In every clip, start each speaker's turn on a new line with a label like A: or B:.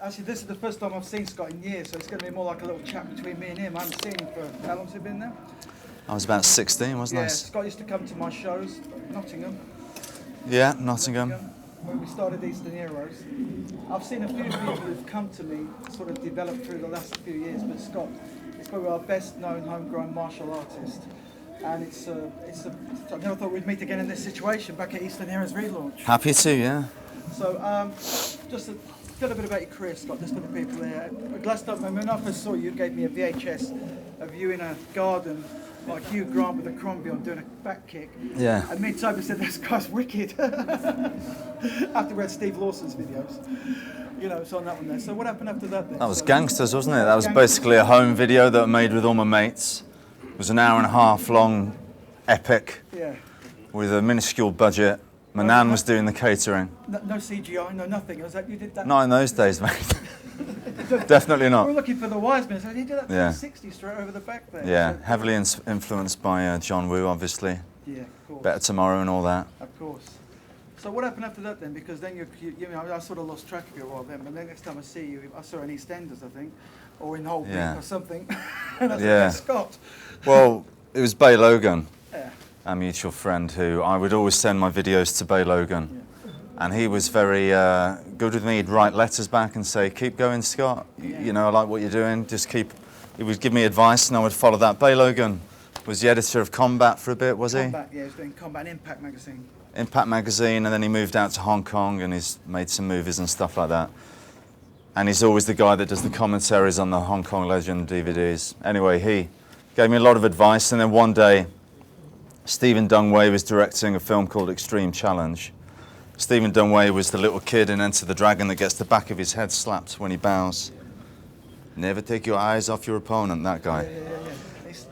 A: Actually, this is the first time I've seen Scott in years, so it's going to be more like a little chat between me and him. I haven't seen him for, how long's he been there?
B: I was about 16, wasn't I?
A: Yeah, Scott used to come to my shows, Nottingham.
B: Yeah, Nottingham.
A: When we started Eastern Heroes. I've seen a few people who've come to me, sort of developed through the last few years, but Scott is probably our best known homegrown martial artist. And I never thought we'd meet again in this situation back at Eastern Heroes relaunch.
B: Happy to, yeah.
A: So, just a little bit about your career, Scott, just for the people here. When I first saw you, you gave me a VHS of you in a garden, like Hugh Grant with a Cronbjorn doing a back kick.
B: Yeah.
A: And me and Toby said, this guy's wicked. After we had Steve Lawson's videos. You know, it's on that one there. So what happened after that then?
B: That was Gangsters, wasn't it? That was basically a home video that I made with all my mates. It was an hour and a half long epic.
A: Yeah.
B: With a minuscule budget. My nan was doing the catering.
A: No CGI, no nothing. Was that you did that?
B: Not in those days, mate. Definitely not.
A: We were looking for the wise men. So you did that
B: Yeah.
A: 360 straight over the back there.
B: Yeah,
A: So-
B: heavily influenced by John Woo, obviously.
A: Yeah, of course.
B: Better Tomorrow and all that.
A: Of course. So what happened after that then? Because then you know, I sort of lost track of you a while then. But then next time I see you, I saw in EastEnders, I think, or in Holbein
B: Yeah.
A: or something. And I said,
B: Yeah.
A: "Hey, Scott."
B: Well, it was Bay Logan,
A: Yeah.
B: our mutual friend, who I would always send my videos to Bay Logan. And he was very good with me. He'd write letters back and say, keep going, Scott. You know, I like what you're doing. Just keep... He would give me advice and I would follow that. Bay Logan was the editor of Combat for a bit, was he?
A: Combat, yeah, he was doing Combat and Impact magazine.
B: Impact magazine, and then he moved out to Hong Kong and he's made some movies and stuff like that. And he's always the guy that does the commentaries on the Hong Kong Legend DVDs. Anyway, he gave me a lot of advice, and then one day Stephen Dungway was directing a film called Extreme Challenge. Stephen Dungway was the little kid in Enter the Dragon that gets the back of his head slapped when he bows. Never take your eyes off your opponent, that guy.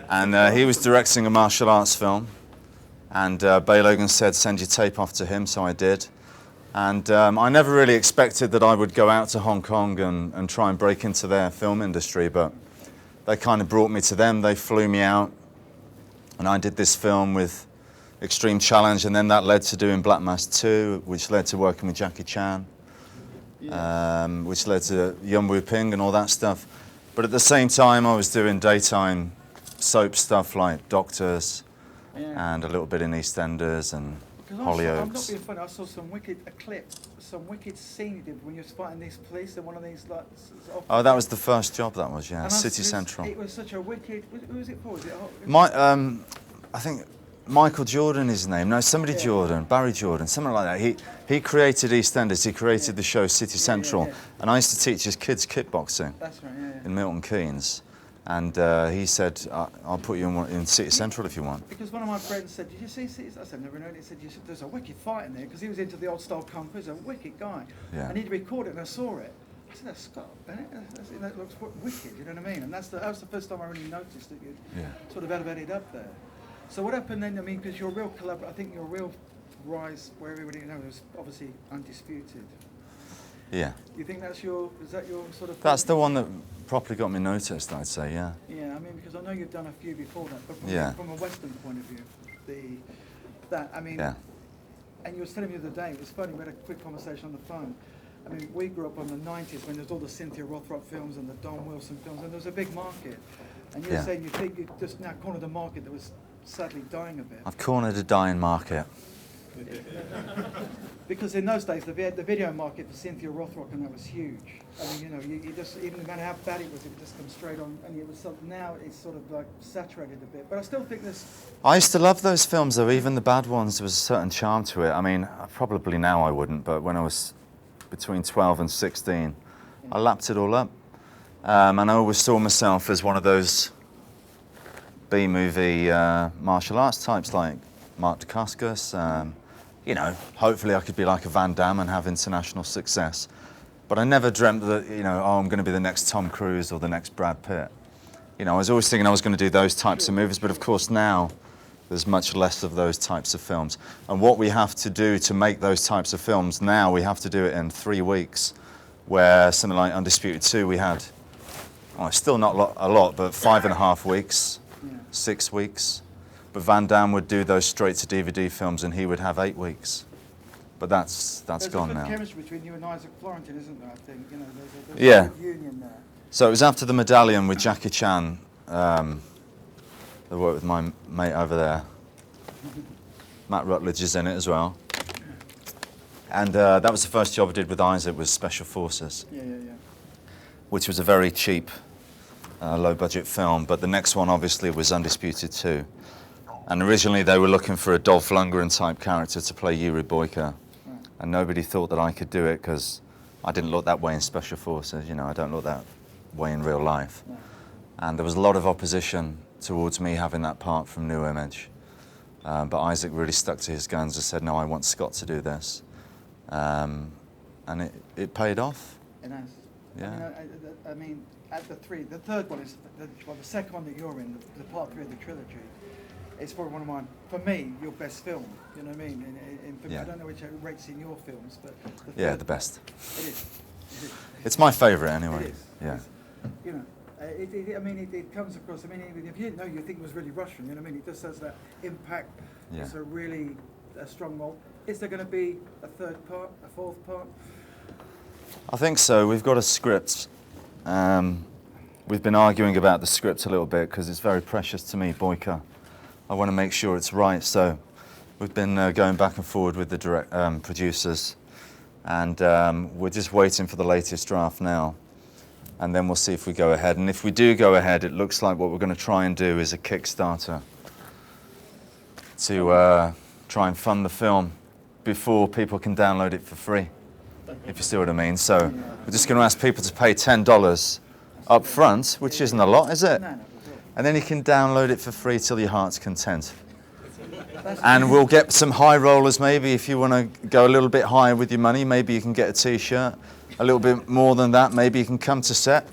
B: And he was directing a martial arts film. And Bay Logan said, send your tape off to him, so I did. And I never really expected that I would go out to Hong Kong and try and break into their film industry, but they kind of brought me to them. They flew me out, and I did this film with Extreme Challenge, and then that led to doing Black Mass 2, which led to working with Jackie Chan, which led to Yuen Woo-ping and all that stuff. But at the same time, I was doing daytime soap stuff like Doctors, and a little bit in EastEnders and Hollyoaks.
A: I'm not being funny. I saw some wicked scene you did when you was fighting these police in one of these like.
B: Oh, that was the first job. That was, yeah,
A: And
B: City Central.
A: It was such a wicked. Who was it for? Was it?
B: I think Michael Jordan is his name. No, somebody Jordan, Barry Jordan, something like that. He created EastEnders. He created the show City Central, and I used to teach his kids kickboxing.
A: That's right. Yeah.
B: In Milton Keynes. And he said, I'll put you in City Central if you want.
A: Because one of my friends said, did you see City? I said, never known it. He said, there's a wicked fight in there, because he was into the old style kung fu. He's a wicked guy.
B: Yeah.
A: And he'd recorded it, and I saw it. I said, that's Scott, isn't it? That looks wicked, you know what I mean? And that was the first time I really noticed that you'd sort of elevated up there. So what happened then? I mean, because you're a real I think your real rise, where everybody knows, was obviously Undisputed.
B: Yeah.
A: Do you think is that your sort of...
B: That's the one that properly got me noticed, I'd say, yeah.
A: Yeah, I mean, because I know you've done a few before that, but from a Western point of view, and you were telling me the other day, it was funny, we had a quick conversation on the phone. I mean, we grew up in the 90s when there was all the Cynthia Rothrock films and the Don Wilson films, and there was a big market. And you were saying you think you just now cornered a market that was sadly dying a bit.
B: I've cornered a dying market.
A: Because in those days, the video market for Cynthia Rothrock and that was huge. I mean, you know, you just, even no matter how bad it was, it would just come straight on. And it was now it's sort of like saturated a bit. But I still think there's...
B: I used to love those films, though, even the bad ones. There was a certain charm to it. I mean, probably now I wouldn't, but when I was between 12 and 16, I lapped it all up. And I always saw myself as one of those B-movie martial arts types like Mark Dacascos. You know, hopefully I could be like a Van Damme and have international success. But I never dreamt that, you know, I'm going to be the next Tom Cruise or the next Brad Pitt. You know, I was always thinking I was going to do those types of movies, but of course now there's much less of those types of films. And what we have to do to make those types of films now, we have to do it in 3 weeks, where something like Undisputed 2 we had, still not a lot, but 5.5 weeks, 6 weeks. But Van Damme would do those straight to DVD films and he would have 8 weeks. but that's
A: There's
B: gone
A: a good
B: now.
A: chemistry between you and Isaac Florentin, isn't there? I think there's
B: Yeah.
A: a good union there.
B: So it was after the Medallion with Jackie Chan. I worked with my mate over there. Matt Rutledge is in it as well. And that was the first job I did with Isaac, was Special Forces,
A: Yeah.
B: which was a very cheap, low-budget film. But the next one, obviously, was Undisputed 2. And originally they were looking for a Dolph Lundgren-type character to play Yuri Boyka.
A: Right.
B: And nobody thought that I could do it because I didn't look that way in Special Forces. You know, I don't look that way in real life.
A: No.
B: And there was a lot of opposition towards me having that part from New Image. But Isaac really stuck to his guns and said, no, I want Scott to do this. And it paid off.
A: It has.
B: Yeah.
A: I mean, at the third one is, the second one that you're in, the part 3 of the trilogy, it's probably one of mine, for me, your best film. You know what I mean?
B: Yeah.
A: I don't know which it rates in your films, but
B: The best.
A: It is.
B: It's my favourite anyway.
A: It is.
B: Yeah.
A: You know, it comes across. I mean, if you didn't know, you think it was really Russian. You know what I mean? It just has that impact.
B: Yeah.
A: It's a strong role. Is there going to be a third part, a fourth part?
B: I think so. We've got a script. We've been arguing about the script a little bit because it's very precious to me, Boyka. I want to make sure it's right, so we've been going back and forward with the producers, and we're just waiting for the latest draft now, and then we'll see if we go ahead. And if we do go ahead, it looks like what we're going to try and do is a Kickstarter to try and fund the film before people can download it for free, if you see what I mean. So we're just going to ask people to pay $10 up front, which isn't a lot, is it?
A: No.
B: And then you can download it for free till your heart's content. And we'll get some high rollers maybe if you want to go a little bit higher with your money. Maybe you can get a T-shirt. A little bit more than that, maybe you can come to set.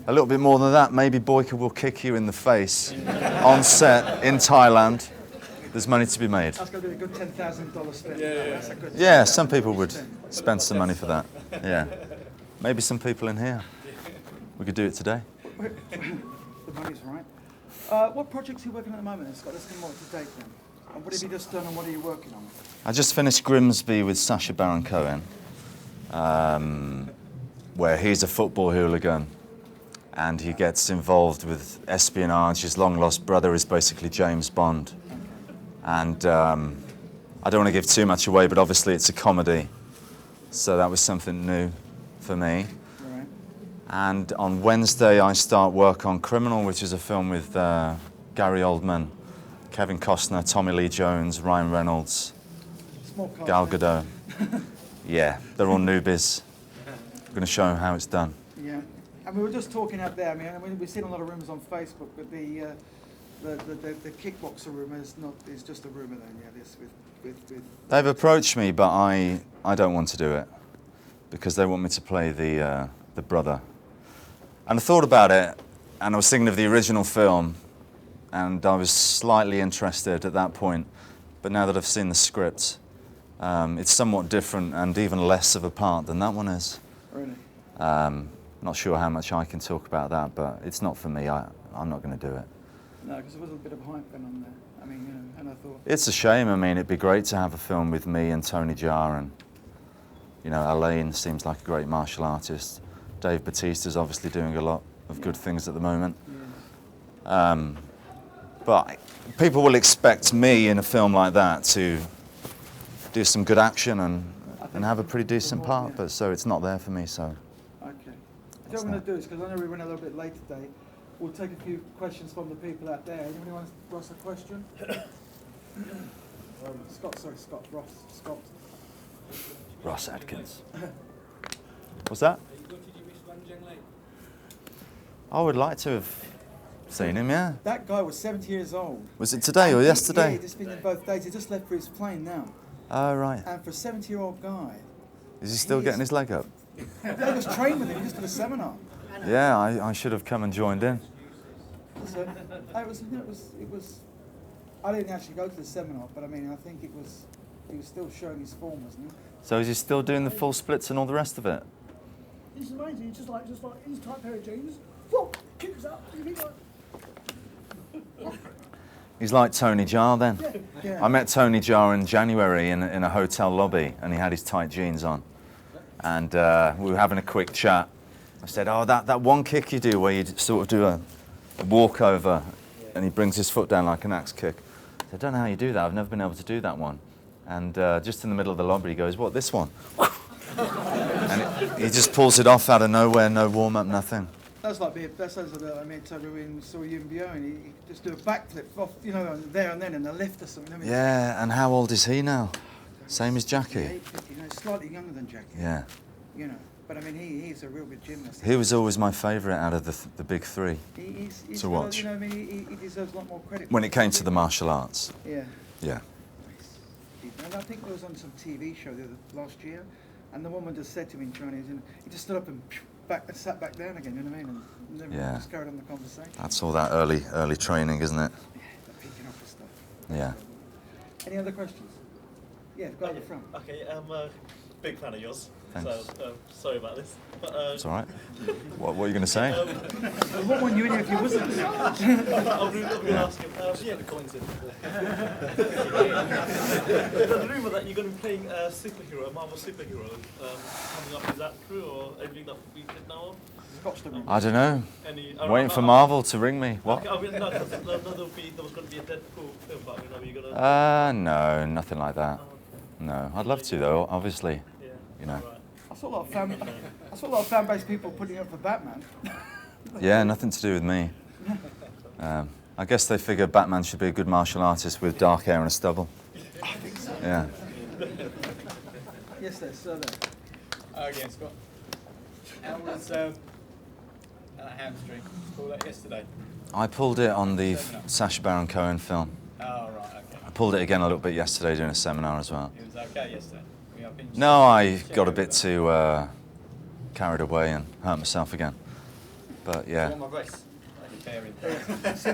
B: A little bit more than that, maybe Boyka will kick you in the face on set in Thailand. There's money to be made.
A: That's going to be a good $10,000 spend. That's a good.
B: Yeah, some people would spend some money for that. Yeah. Maybe some people in here. We could do it today.
A: The money's right. What projects are you working on at the moment, then, Scott? Let's get more up to date then. And what have you just done and what are you working on?
B: I just finished Grimsby with Sacha Baron Cohen, where he's a football hooligan and he gets involved with espionage. His long-lost brother is basically James Bond. And I don't want to give too much away, but obviously it's a comedy. So that was something new for me.
A: Right.
B: And on Wednesday, I start work on Criminal, which is a film with Gary Oldman, Kevin Costner, Tommy Lee Jones, Ryan Reynolds,
A: Small cast,
B: Gal
A: eh?
B: Gadot. Yeah, they're all newbies. I'm going to show them how it's done.
A: Yeah. And we were just talking out there. I mean, we've seen a lot of rumours on Facebook, but the kickboxer rumour is just a rumour then. Yeah, this with.
B: They've approached me, but I don't want to do it because they want me to play the brother. And I thought about it, and I was thinking of the original film, and I was slightly interested at that point. But now that I've seen the script, it's somewhat different and even less of a part than that one is.
A: Really.
B: Not sure how much I can talk about that, but it's not for me. I'm not going to do it.
A: No, because there was a bit of hype going on there. I mean, you know, and I thought.
B: It's a shame. I mean, it'd be great to have a film with me and Tony Jaa, and you know, Alain seems like a great martial artist. Dave Bautista's obviously doing a lot of good things at the moment.
A: Yeah.
B: But people will expect me in a film like that to do some good action and have a pretty decent part, but so it's not there for me, so.
A: Okay. What I'm going to do is, because I know we went a little bit late today, we'll take a few questions from the people out there. Anybody want to ask a question? Scott.
B: Ross Atkins. What's that? I would like to have seen him, yeah.
A: That guy was 70 years old.
B: Was it today or
A: Yeah,
B: yesterday?
A: he's just been in both days. He just left for his plane now.
B: Oh, right.
A: And for a 70-year-old guy,
B: Is he still
A: he
B: getting
A: is-
B: his leg up?
A: I just trained with him. He just did a seminar.
B: Yeah, I should have come and joined in.
A: So it was. I didn't actually go to the seminar, but I mean, I think he was still showing his form, wasn't he?
B: So is he still doing the full splits and all the rest of it?
C: It's amazing. It's just like his tight pair of jeans. Whoa, kicks up. You think like,
B: He's like Tony Jaa then.
A: Yeah.
B: I met Tony Jaa in January in a hotel lobby, and he had his tight jeans on. And we were having a quick chat. I said, oh, that one kick you do where you sort of do a walkover, and he brings his foot down like an axe kick. I said, I don't know how you do that. I've never been able to do that one. And just in the middle of the lobby, he goes, what, this one? And he just pulls it off out of nowhere, no warm-up, nothing.
A: That's like that sounds like I mean, Toby, when we saw you in Bjorn, he just do a backflip off, you know, there and then in the lift or something. I mean,
B: Yeah, and how old is he now? Same as Jackie?
A: 50, you know, slightly younger than Jackie.
B: Yeah.
A: You know, but I mean, he's a real good gymnast.
B: He was always my favourite out of the big three
A: He's
B: to watch.
A: You know, I mean, he deserves a lot more credit.
B: When it came to the martial arts.
A: Yeah.
B: Yeah.
A: And I think it was on some TV show last year, and the woman just said to me in Chinese, and he just stood up and sat back down again, you know what I mean? And never
B: Yeah.
A: just carried on the conversation.
B: That's all that early training, isn't it?
A: Yeah, the picking up and stuff.
B: Yeah.
A: Any other questions? Yeah, go at the front.
D: Okay, I'm a big fan of yours.
B: Thanks.
D: So sorry about this. But,
B: It's all right. What are you going to say?
A: What one you in if you wasn't?
D: I'm going to ask him. Yeah, the coins in. There's a rumour that you're going to be playing a superhero, a Marvel superhero, coming up. Is that true, or anything that we didn't know of?
A: Scotch the ring.
B: I don't know.
D: Any,
B: Waiting for Marvel to ring me. What?
D: Okay, I mean, no, there was going to be a Deadpool film, but you know, you're going to.
B: No, nothing like that. No, I'd love to though, obviously.
D: Yeah.
B: You know.
D: Right.
A: I saw a lot of fan base people putting up for Batman.
B: Yeah, nothing to do with me. I guess they figure Batman should be a good martial artist with dark hair and a stubble.
A: I think so.
B: Yeah.
A: Yes, sir, there.
E: Again, Scott. How was that hamstring? Pulled that yesterday.
B: I pulled it on the Sacha Baron Cohen film.
E: Oh, right, okay.
B: I pulled it again a little bit yesterday doing a seminar as well.
E: It was okay yesterday.
B: No, I got a bit too carried away and hurt myself again. But yeah,
E: On my wrist.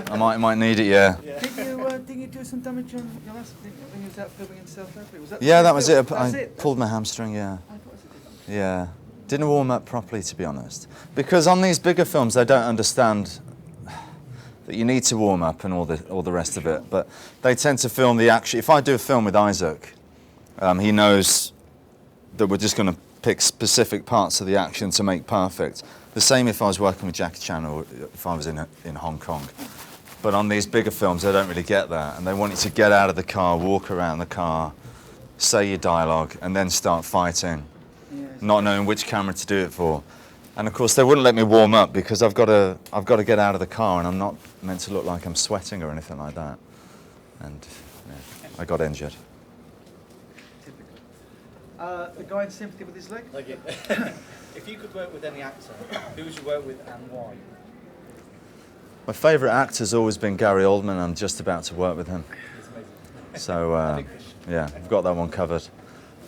B: I might need it. Yeah.
A: Didn't you do some damage on your last thing when you was out filming in South Africa? Was that
B: Yeah, that was it.
A: That's
B: I
A: it.
B: pulled my hamstring. Yeah.
A: I thought it was a
B: Yeah. Didn't warm up properly, to be honest. Because on these bigger films, they don't understand that you need to warm up and all the rest of it. But they tend to film the action. If I do a film with Isaac, he knows that we're just going to pick specific parts of the action to make perfect. The same if I was working with Jackie Chan or if I was in Hong Kong. But on these bigger films, they don't really get that. And they want you to get out of the car, walk around the car, say your dialogue, and then start fighting, not knowing which camera to do it for. And of course, they wouldn't let me warm up because I've got to get out of the car, and I'm not meant to look like I'm sweating or anything like that. And yeah, I got injured.
A: The guy in sympathy with his leg?
F: Thank you. If you could work with any actor, who would you work with and why?
B: My favourite actor's always been Gary Oldman. I'm just about to work with him.
F: It's amazing.
B: So, yeah, I've got that one covered.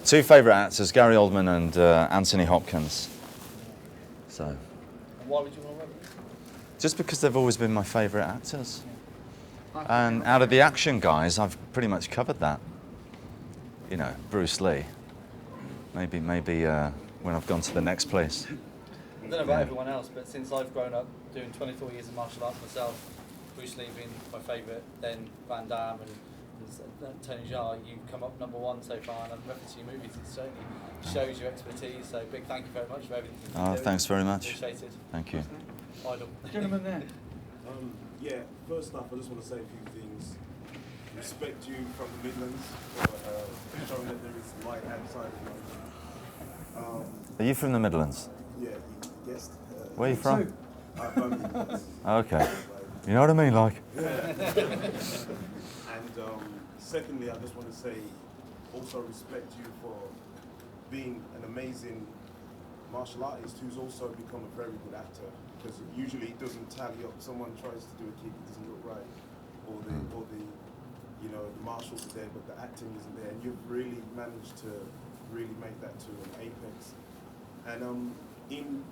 B: Two favourite actors, Gary Oldman and Anthony Hopkins. So,
F: And why would you want to work with them?
B: just because they've always been my favourite actors. And out of the action guys, I've pretty much covered that. You know, Bruce Lee. Maybe when I've gone to the next place.
F: I don't know about everyone else, but since I've grown up doing 24 years of martial arts myself, Bruce Lee being my favourite, then Van Damme and Tony Jaa, you've come up number one so far, and I've referenced your movies. It certainly shows your expertise. So big thank you very much for everything you've been doing.
B: Thanks very much.
F: Appreciate it.
B: Thank you.
F: Idol.
A: Gentleman there.
G: Yeah, first off, I just want to say a few things. Respect you from the Midlands for showing that there is light outside of London.
B: Are you from the Midlands?
G: Yeah, you guessed.
B: Where are you from?
G: Birmingham.
B: Okay. You know what I mean, like?
G: And secondly, I just want to say, also respect you for being an amazing martial artist who's also become a very good actor. Because usually it doesn't tally up. Someone tries to do a kick, it doesn't look right, or the you know, the martials are there, but the acting isn't there. And you've really managed to really make that to an apex. And in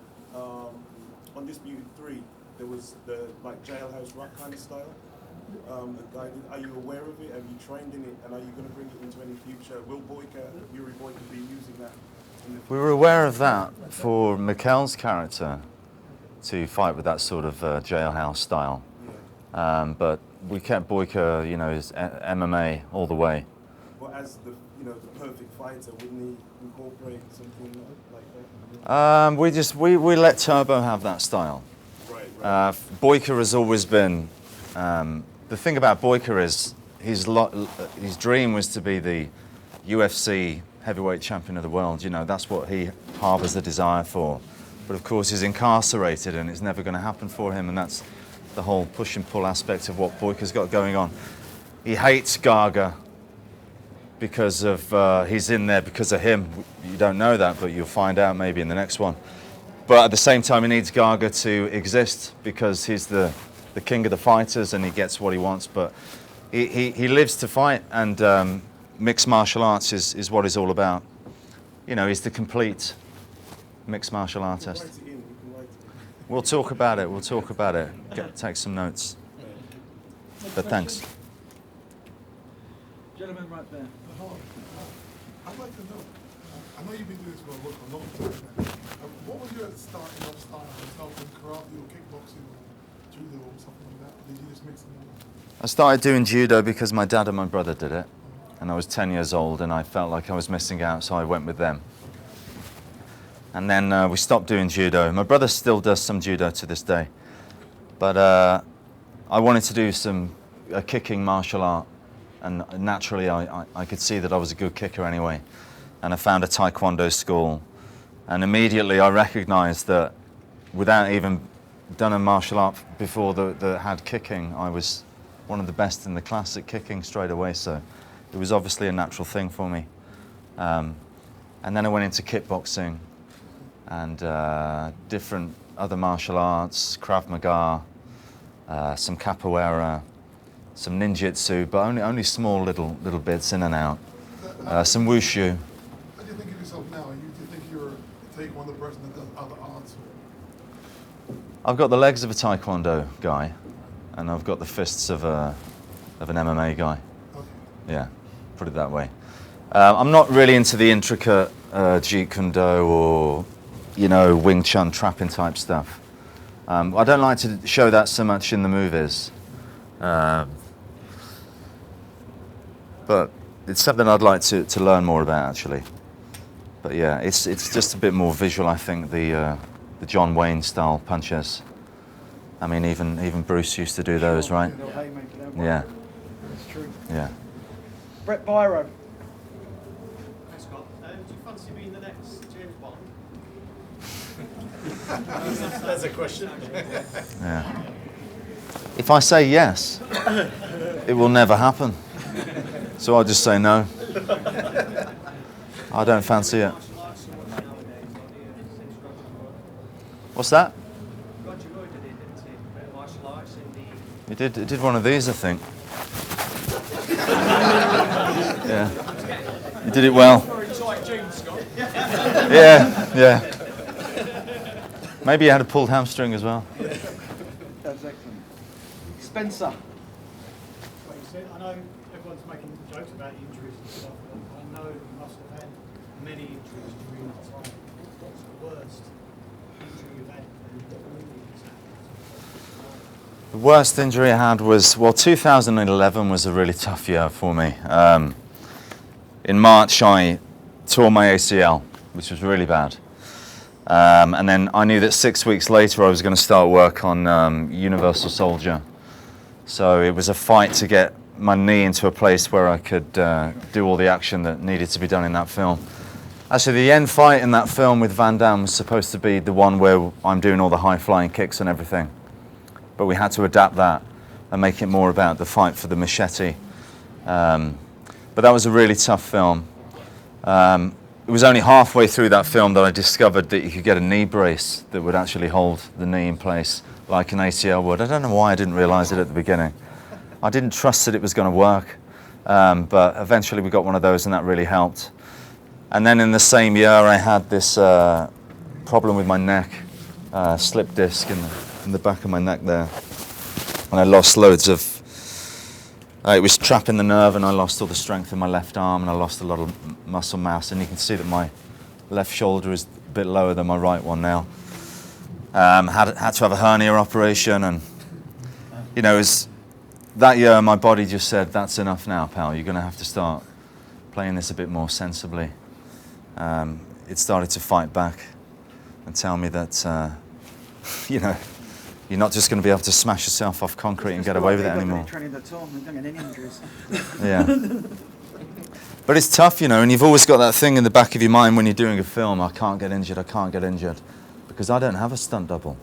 G: Undisputed 3, there was the like Jailhouse Rock kind of style. The guy did, are you aware of it? Have you trained in it? And are you going to bring it into any future? Will Boyka, Yuri Boyka, be using that in the future?
B: We were aware of that for Mikhail's character to fight with that sort of jailhouse style.
G: Yeah.
B: But we kept Boyka, you know, as MMA all the way.
G: But as the the perfect fighter, wouldn't he incorporate something like that?
B: We let Turbo have that style.
G: Right.
B: Boyka has always been. The thing about Boyka is his dream was to be the UFC heavyweight champion of the world. You know, that's what he harbours the desire for. But of course, he's incarcerated, and it's never going to happen for him. And that's the whole push and pull aspect of what Boyka's got going on. He hates Gaga because of he's in there because of him. You don't know that, but you'll find out maybe in the next one. But at the same time, he needs Gaga to exist because he's the king of the fighters and he gets what he wants. But he lives to fight, and mixed martial arts is what he's all about. You know, he's the complete mixed martial artist.
G: Write it in. You can write it in.
B: We'll talk about it. We'll talk about it. Take some notes. But thanks.
A: Gentleman right there.
H: I'd like to know, I know you've been doing this for a long time now. What was your starting off style? Start from karate or kickboxing or judo or something like that? Or did you just mix them all?
B: I started doing judo because my dad and my brother did it. And I was 10 years old and I felt like I was missing out, so I went with them. And then we stopped doing judo. My brother still does some judo to this day. But I wanted to do a kicking martial art. And naturally, I could see that I was a good kicker anyway. And I found a Taekwondo school. And immediately I recognized that without even done a martial art before that had kicking, I was one of the best in the class at kicking straight away. So it was obviously a natural thing for me. And then I went into kickboxing and different other martial arts, Krav Maga, some capoeira, some ninjutsu, but only small little bits in and out. Some wushu.
H: How do you think of yourself now? Do you think you're a taekwondo person that does other arts?
B: I've got the legs of a taekwondo guy, and I've got the fists of an MMA guy.
H: Okay.
B: Yeah, put it that way. I'm not really into the intricate Jeet Kune Do or, you know, Wing Chun trapping type stuff. I don't like to show that so much in the movies. But it's something I'd like to learn more about, actually. But yeah, it's just a bit more visual, I think, the John Wayne style punches. I mean, even Bruce used to do those, right?
A: They'll haymaker, they'll work.
B: Yeah,
A: That's true.
B: yeah.
A: Brett Byro.
I: Hi Scott. Do you fancy being the next James Bond?
G: That's a question.
B: Yeah. If I say yes, it will never happen. So I'll just say no. I don't fancy it. What's that?
I: Roger Roy did it, didn't he? Bit of martial arts in the...
B: He did one of these, I think. Yeah. He did it well. Yeah. Maybe he had a pulled hamstring as well.
A: That's excellent. Spencer.
C: Like you said, I know everyone's making jokes about injuries and stuff, but I know you must have had many injuries during that time. What's the worst injury you've had and what movie has happened?
B: The worst injury I had was, well, 2011 was a really tough year for me. In March, I tore my ACL, which was really bad. And then I knew that 6 weeks later I was going to start work on Universal Soldier. So it was a fight to get my knee into a place where I could do all the action that needed to be done in that film. Actually, the end fight in that film with Van Damme was supposed to be the one where I'm doing all the high-flying kicks and everything. But we had to adapt that and make it more about the fight for the machete. But that was a really tough film. It was only halfway through that film that I discovered that you could get a knee brace that would actually hold the knee in place like an ACL would. I don't know why I didn't realise it at the beginning. I didn't trust that it was going to work, but eventually we got one of those and that really helped. And then in the same year I had this problem with my neck, slip disc in the back of my neck there. And I lost loads of, it was trapping the nerve and I lost all the strength in my left arm and I lost a lot of muscle mass, and you can see that my left shoulder is a bit lower than my right one now. Had to have a hernia operation, and you know, that year, my body just said, "That's enough now, pal. You're going to have to start playing this a bit more sensibly." It started to fight back and tell me that, you know, you're not just going to be able to smash yourself off concrete and get away with it anymore.
A: Training at all, and don't get any injuries.
B: Yeah. But it's tough, you know, and you've always got that thing in the back of your mind when you're doing a film, I can't get injured, because I don't have a stunt double,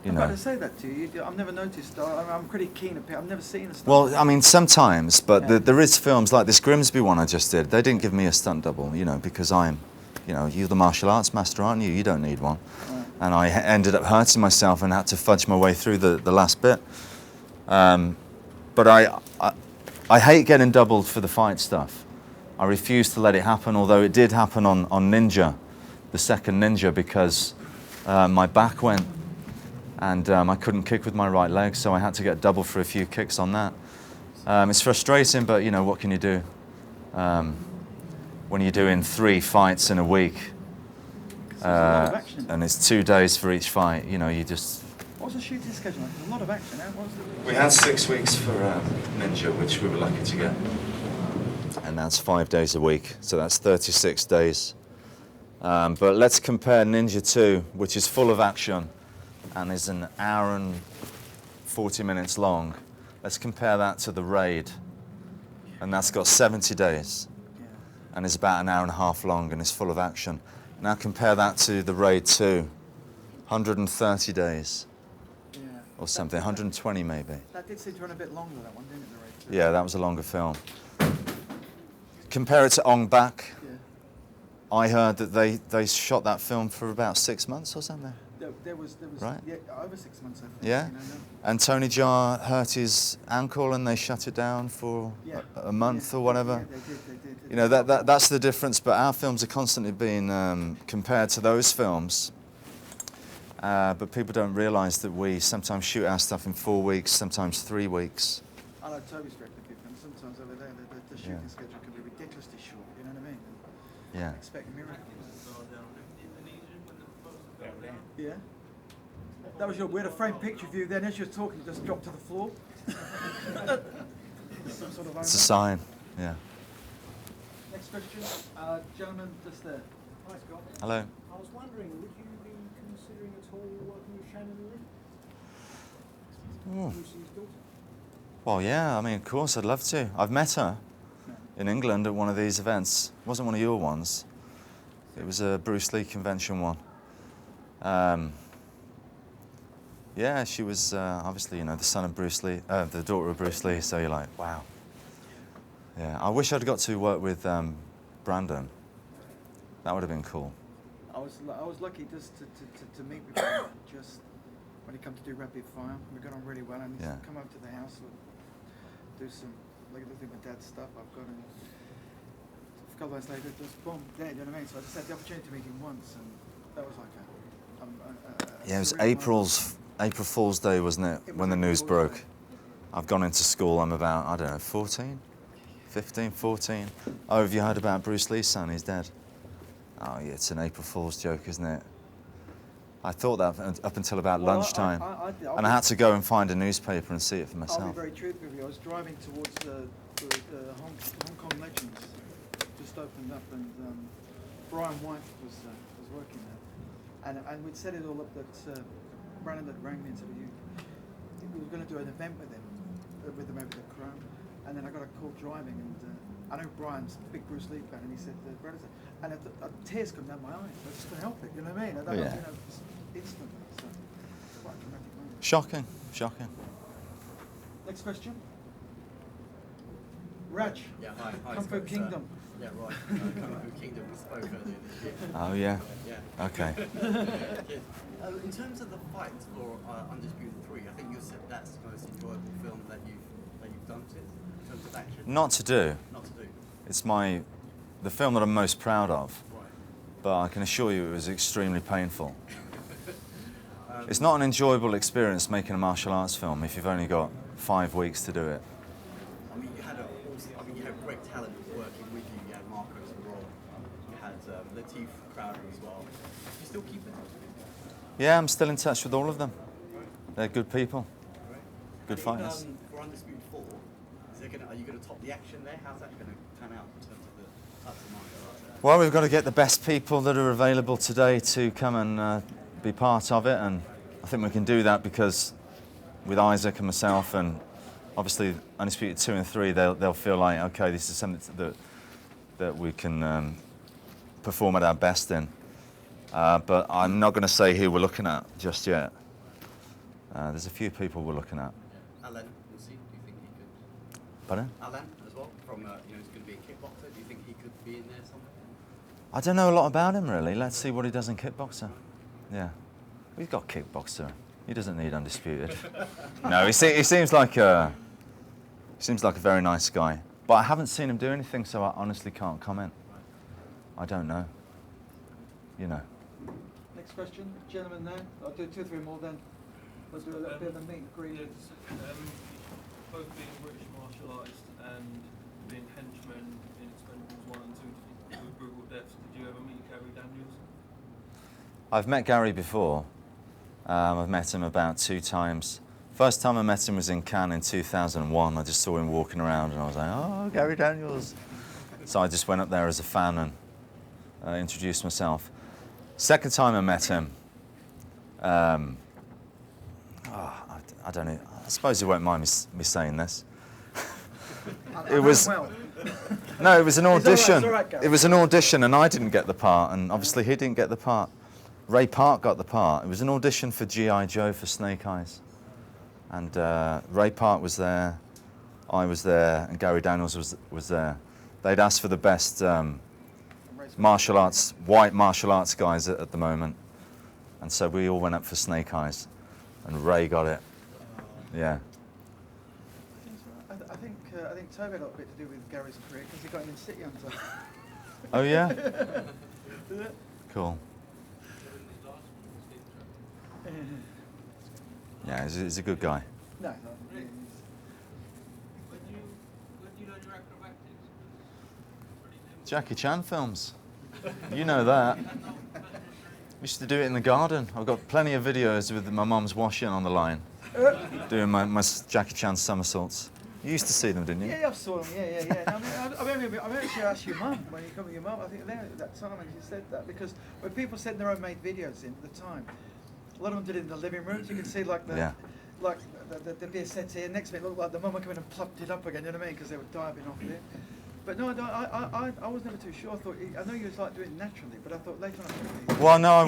B: you
A: I'm
B: know.
A: about to say that to you. I've never noticed. I'm pretty keen. I've never seen a stunt.
B: Well, I mean, sometimes, but
A: Yeah.
B: there is films like this Grimsby one I just did. They didn't give me a stunt double, you know, because I'm, you know, you're the martial arts master, aren't you? You don't need one.
A: Right.
B: And I ended up hurting myself and had to fudge my way through the last bit. But I hate getting doubled for the fight stuff. I refuse to let it happen, although it did happen on Ninja, the second Ninja, because my back went and I couldn't kick with my right leg, so I had to get double for a few kicks on that. It's frustrating, but you know, what can you do? When you're doing 3 fights in a week,
A: It's a lot of action.
B: and it's 2 days for each fight, you know, you just...
A: What's the shooting schedule like? There's a lot of action. What's the...
B: We had 6 weeks for Ninja, which we were lucky to get. And that's 5 days a week, so that's 36 days. But let's compare Ninja 2, which is full of action and is an hour and 40 minutes long. Let's compare that to The Raid, and that's got 70 days
A: Yeah.
B: and is about an hour and a half long and is full of action. Now compare that to The Raid 2, 130 days
A: Yeah.
B: or something, 120 maybe.
A: That did seem to run a bit longer, that one, didn't it, the race?
B: Yeah, that was a longer film. Compare it to Ong Bak.
A: Yeah.
B: I heard that they shot that film for about 6 months or something.
A: There was
B: Right.
A: yeah, over 6 months, I think.
B: Yeah?
A: You know, no.
B: And Tony Jaa hurt his ankle and they shut it down for
A: Yeah.
B: a month
A: Yeah.
B: or whatever.
A: Yeah, they did.
B: You know, that's the difference, but our films are constantly being compared to those films. But people don't realise that we sometimes shoot our stuff in 4 weeks, sometimes 3 weeks.
A: I know Toby's directed a few films. Sometimes over there, the shooting
B: Yeah.
A: schedule can be ridiculously short, you know what I mean?
B: Yeah.
A: Expect miracles.
E: There, there.
A: Yeah? That was we had a framed picture of you then, as you were talking, you just dropped to the floor. Some sort of
B: It's a
A: omen.
B: sign, yeah.
A: Next question, gentleman just there. Hi, Scott.
B: Hello.
C: I was wondering, would you be considering at all working with Shannon Lee?
B: Ooh.
C: Lucy's daughter?
B: Well, yeah, I mean, of course, I'd love to. I've met her in England at one of these events. It wasn't one of your ones. It was a Bruce Lee convention one. Yeah, she was obviously, you know, the son of Bruce Lee, the daughter of Bruce Lee, so you're like, wow. Yeah, I wish I'd got to work with Brandon. That would have been cool.
A: I was lucky just to meet with him just when he come to do Rapid Fire. We got on really well, and he's
B: Yeah.
A: come over to the house and do some like looking at my dad's stuff. I've got him. A couple of days later, just boom, dead. You know what I mean? So I just had the opportunity to meet him once, and that was like a
B: Yeah, it was
A: surreal
B: April Fool's Day, wasn't it,
A: It
B: when
A: was
B: the
A: April
B: news
A: Fool's
B: broke?
A: Day.
B: I've gone into school, I'm about, I don't know, 14? 15, 14? Oh, have you heard about Bruce Lee's son? He's dead. Oh, yeah, it's an April Fool's joke, isn't it? I thought that up until about
A: Well,
B: lunchtime.
A: I'll
B: And I had to go and find a newspaper and see it for
A: I'll
B: myself.
A: be very truthful with you. I was driving towards the Hong Kong Legends, just opened up, and Brian White was working there, and we'd set it all up that Brandon had rang me and said, we were going to do an event with him over the Chrome, and then I got a call driving, and I know Brian's a big Bruce Lee fan, and he said, Brandon said, and tears come down my eyes. I just couldn't help it. You know what I mean? And that was,
B: Yeah.
A: you know, just instantly. So quite a dramatic moment.
B: Shocking, shocking.
A: Next question. Raj.
J: Yeah, hi.
A: Kung Fu
J: Scott.
A: Kingdom.
J: Yeah, right. Kung Fu Kingdom, we spoke earlier this year.
B: Oh, yeah?
J: Yeah.
B: Okay.
J: In terms of the fight for Undisputed 3, I think you said that's the most enjoyable film that you've done since, in terms of action.
B: Not to do.
J: Not to do.
B: It's the film that I'm most proud of.
J: Right.
B: But I can assure you it was extremely painful. It's not an enjoyable experience making a martial arts film if you've only got 5 weeks to do it.
J: I mean, you had great talent working with you. You had Marcos Arroyo, you had Latif Crowder as well. Do you still keep it?
B: Yeah, I'm still in touch with all of them. They're good people.
J: Right.
B: Good
J: I think,
B: fighters.
J: for Undisputed are you gonna top the action there? How's that gonna turn out in terms of the types of martial arts?
B: Well, we've got to get the best people that are available today to come and be part of it, and I think we can do that because with Isaac and myself, and obviously Undisputed 2 and 3, they'll feel like, okay, this is something that we can perform at our best in. But I'm not going to say who we're looking at just yet. There's a few people we're looking at.
J: Alan, we'll see. Do you think he could?
B: Pardon?
J: Alan as well, from he's going to be a kickboxer. Do you think he could be in there somewhere?
B: I don't know a lot about him really. Let's see what he does in kickboxer. Yeah, he's got kickboxer. He doesn't need Undisputed. No, he seems like a very nice guy. But I haven't seen him do anything, so I honestly can't comment. I don't know. You know.
A: Next question, gentlemen there. I'll do 2 or 3 more then. We'll do a little bit of the meet and greet.
D: Both being British martial artists and being henchmen in Expendables 1 and 2 with brutal deaths, did you ever meet Gary Daniels?
B: I've met Gary before. I've met him about 2 times. First time I met him was in Cannes in 2001. I just saw him walking around and I was like, oh, Gary Daniels. So I just went up there as a fan and introduced myself. Second time I met him, I don't know, I suppose you won't mind me saying this. It was, no, it was an audition.
A: It's all right, Gary.
B: It was an audition and I didn't get the part, and obviously he didn't get the part. Ray Park got the part. It was an audition for G.I. Joe for Snake Eyes. And Ray Park was there, I was there, and Gary Daniels was there. They'd asked for the best martial arts, white martial arts guys at the moment. And so we all went up for Snake Eyes, and Ray got it. Yeah.
A: I think Toby had a little bit to do with Gary's career because he got him in City Hunter.
B: Oh yeah? Cool. Yeah, he's a good guy.
A: No, no.
I: When you learn your acrobatics?
B: Jackie Chan films. You know that. Used to do it in the garden. I've got plenty of videos with my mum's washing on the line, doing my Jackie Chan somersaults. You used to see them, didn't you?
A: Yeah, I saw him. Yeah. I actually asked your mum when you come with your mum. I think there at that time when she said that, because when people sent their own made videos in at the time, a lot of them did it in the living rooms. You could see like the beer settee, and next minute it looked like the mum would come in and plucked it up again. You know what I mean? Because they were diving off it. But no, I was never too sure. I know you was like doing it naturally, but I thought later on.
B: Well, no, I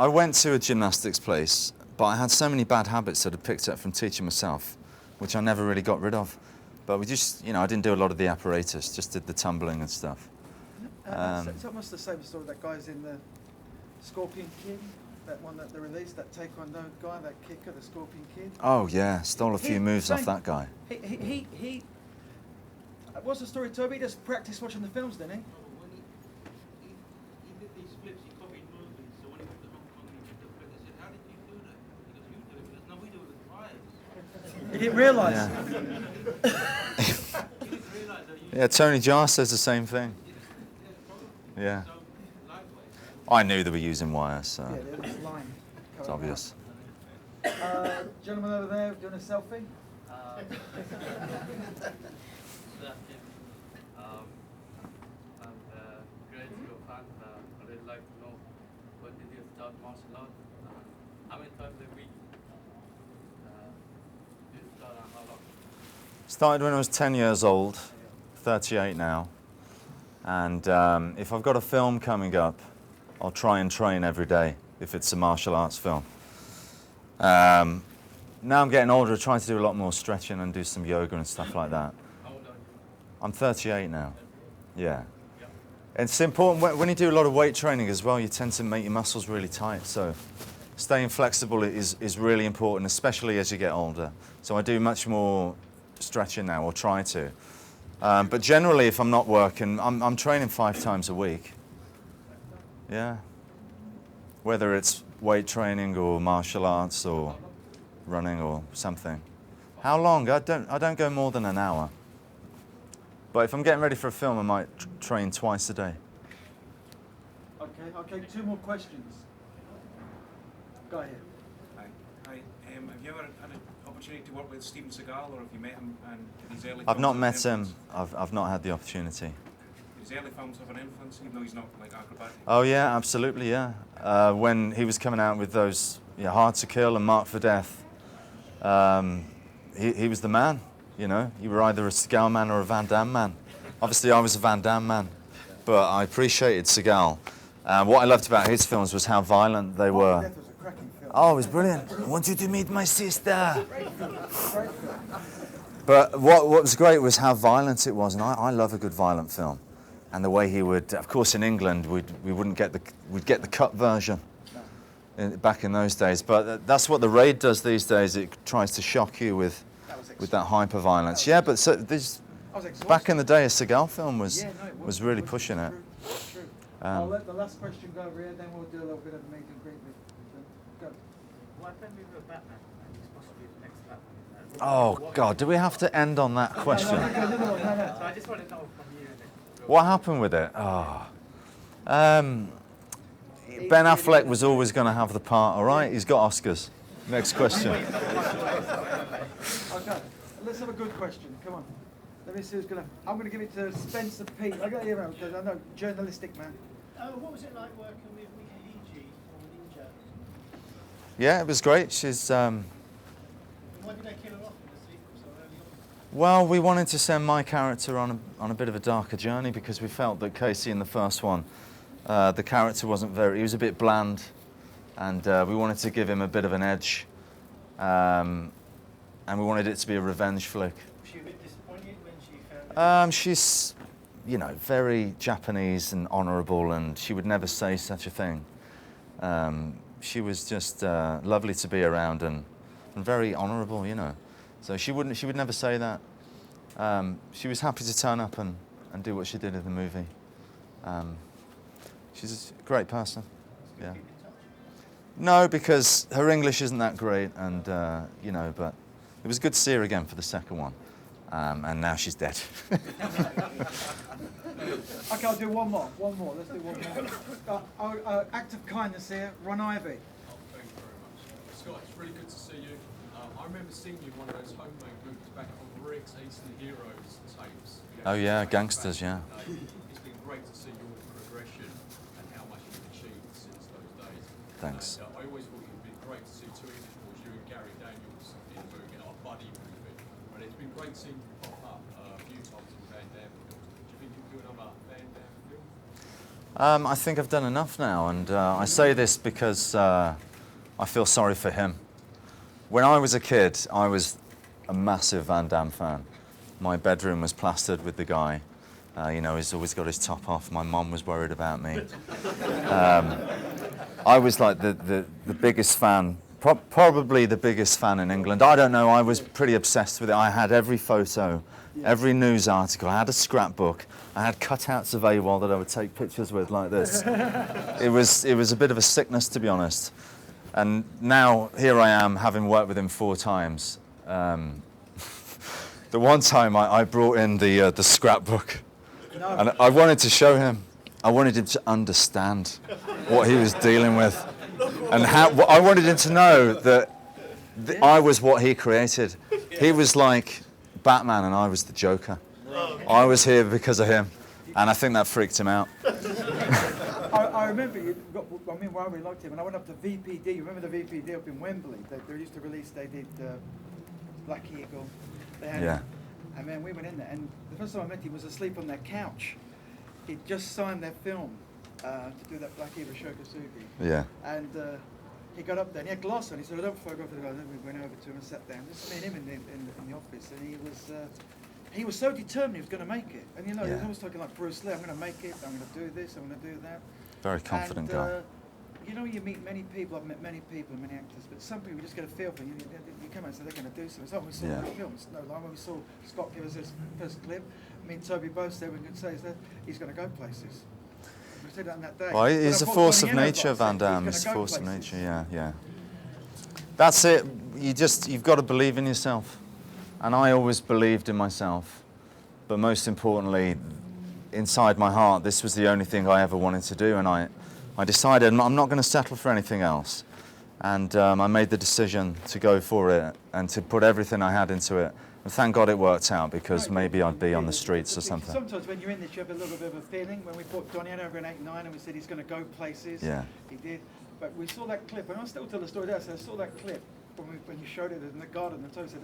B: went to a gymnastics place, but I had so many bad habits that I'd picked up from teaching myself, which I never really got rid of. But we just, I didn't do a lot of the apparatus, just did the tumbling and stuff.
A: It's almost the same story that guy's in the Scorpion Kid, that one that they released, that Taekwondo guy, that kicker, the Scorpion Kid.
B: Oh yeah, stole a few moves off that guy.
A: He what's the story, Toby? He just practiced watching the films, didn't he?
I: When he did these flips, he copied movies. So when he went to Hong Kong, he did the flip. They said, how did you do that? He goes, you do it. He goes, no, we do it with fires.
A: He didn't realise.
I: He didn't realise that you...
B: Yeah, Tony Jaa says the same thing. Yeah.
I: So, likewise.
B: I knew they were using wires, so
A: Yeah, there was this line.
B: it's obvious.
A: Gentleman over there doing a selfie.
F: I'm a great Hero fan. I really like to know, when did you start martial arts? How many times a week did you start, and how long?
B: Started when I was 10 years old, 38 now. And if I've got a film coming up, I'll try and train every day if it's a martial arts film. Now I'm getting older, I try to do a lot more stretching and do some yoga and stuff like that.
F: How old are you?
B: I'm 38 now. Yeah. It's important when you do a lot of weight training as well, you tend to make your muscles really tight. So staying flexible is really important, especially as you get older. So I do much more stretching now, or try to. But generally, if I'm not working, I'm training 5 times a week. Yeah. Whether it's weight training or martial arts or running or something. How long? I don't go more than an hour. But if I'm getting ready for a film, I might train twice a day.
A: Okay, 2 more questions. Go ahead.
J: Hi.
K: Hi. Have you ever had an opportunity to work with Steven Seagal, or have you met him and did his early
B: I've
K: films
B: not
K: have an
B: met him.
K: influence?
B: I've not had the opportunity.
K: Did his early films have an influence, even though he's not like acrobatic?
B: Oh yeah, absolutely, yeah. When he was coming out with those Hard to Kill and Marked for Death, he was the man, you know. You were either a Seagal man or a Van Damme man. Obviously I was a Van Damme man, but I appreciated Seagal. What I loved about his films was how violent they were.
A: Death was a cracking film.
B: Oh, it was brilliant. I want you to meet my sister. But what was great was how violent it was, and I love a good violent film. And the way he would, of course, in England, we'd get the cut version back in those days. But that's what the Raid does these days. It tries to shock you with that hyper violence. Yeah, but back in the day, a Seagal film was really pushing it.
A: True. I'll let the last question go over here, then we'll do a little bit of meet and greet with. Go.
C: Why don't we do a Batman? He's possibly the next Batman.
B: Oh God, do we have to end on that question?
C: So I just want to know from you.
B: What happened with it? Ben Affleck was always going to have the part, all right? He's got Oscars. Next question.
A: Okay, let's have a good question. Come on. Let me see who's going to... I'm going to give it to Spencer Pete. I got you around because I know, journalistic man.
C: What was it like working with Mika Hiji on Ninja?
B: Yeah, it was great. She's...
C: Why did they kill her off in the sequel so early on?
B: Well, we wanted to send my character on a bit of a darker journey because we felt that Casey in the first one, the character he was a bit bland, and we wanted to give him a bit of an edge, and we wanted it to be a revenge flick.
C: Was she a bit disappointed when she found
B: She's, you know, very Japanese and honourable, and she would never say such a thing. She was just lovely to be around and very honourable, you know. So she would never say that. She was happy to turn up and do what she did in the movie. She's a great person. Yeah. No, because her English isn't that great, and you know. But it was good to see her again for the second one, and now she's dead.
A: Okay, I'll do one more. Let's do one more. Act of kindness here, Ron Ivy.
L: Oh, thank you very much. Scott, it's really good to see you. I remember seeing you in one of those homemade movies back on Rick's Eastern Heroes tapes.
B: Oh yeah, Gangsters, yeah.
L: It's been great to see your progression and how much you've achieved since those days.
B: Thanks.
L: And, I always thought it would be great to see two equals, you and Gary Daniels in a movie, like a buddy movie. But it's been great seeing you pop up a few times in Van Damme films. Do you think you'll do another Van Damme film?
B: I think I've done enough now, and I say this because I feel sorry for him. When I was a kid, I was a massive Van Damme fan. My bedroom was plastered with the guy. You know, he's always got his top off. My mum was worried about me. I was like the biggest fan, probably the biggest fan in England. I don't know, I was pretty obsessed with it. I had every photo, every news article. I had a scrapbook. I had cutouts of AWOL that I would take pictures with like this. It was a bit of a sickness, to be honest. And now, here I am, having worked with him 4 times. The one time I brought in the scrapbook, and I wanted to show him. I wanted him to understand what he was dealing with, and how I wanted him to know that I was what he created. He was like Batman, and I was the Joker. I was here because of him, and I think that freaked him out.
A: I remember why we liked him, and I went up to VPD. You remember the VPD up in Wembley? They used to release. They did Black Eagle. They had
B: Yeah.
A: And then we went in there, and the first time I met him, he was asleep on their couch. He'd just signed their film to do that Black Eagle Shokasugi.
B: Yeah.
A: And he got up there, and he had glass on. He said, "I don't photograph the guy." Then we went over to him and sat down. Just me and him in the office, and he was so determined he was going to make it. And you know, he was always talking like Bruce Lee. I'm going to make it. I'm going to do this. I'm going to do that.
B: Very confident guy.
A: You know, you meet many people. I've met many people, many actors, but some people just get a feel for you. You come out and say they're going to do something. It's like we saw in the films. No lie, when we saw Scott give us his first clip, me and Toby both said we could say that he's going to go places. We said that on that day.
B: Well, he's a force of nature, Van Damme. He's a force of nature. Yeah. That's it. You've got to believe in yourself, and I always believed in myself. But most importantly, inside my heart, this was the only thing I ever wanted to do, and I decided I'm not going to settle for anything else. And I made the decision to go for it and to put everything I had into it. And thank God it worked out, because maybe I'd be on the streets or something.
A: Sometimes when you're in this, you have a little bit of a feeling. When we brought Donnie in over in '89 and we said he's going to go places,
B: Yeah.
A: he did. But we saw that clip, and I still tell the story there. So I saw that clip when you showed it in the garden, and Toby said,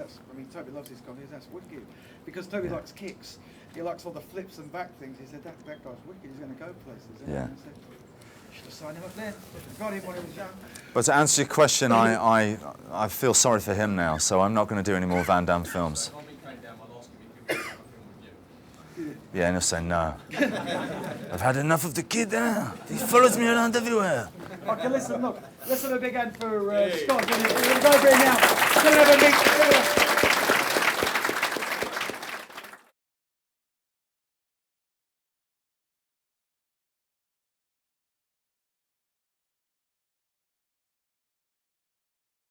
A: Toby loves his comedy, that's wicked. Because Toby likes kicks. He likes all the flips and back things. He said, that guy's wicked, he's going to go places.
B: Yeah.
A: And I said, you should have signed him up then. Got him when he was young.
B: But to answer your question, I feel sorry for him now, so I'm not going to do any more Van Damme films. Yeah, and he'll say no. I've had enough of the kid now. He follows me around everywhere.
A: Okay, listen, look. Let's have a big hand for Scott. We're going to go over here now. Come and have a meet.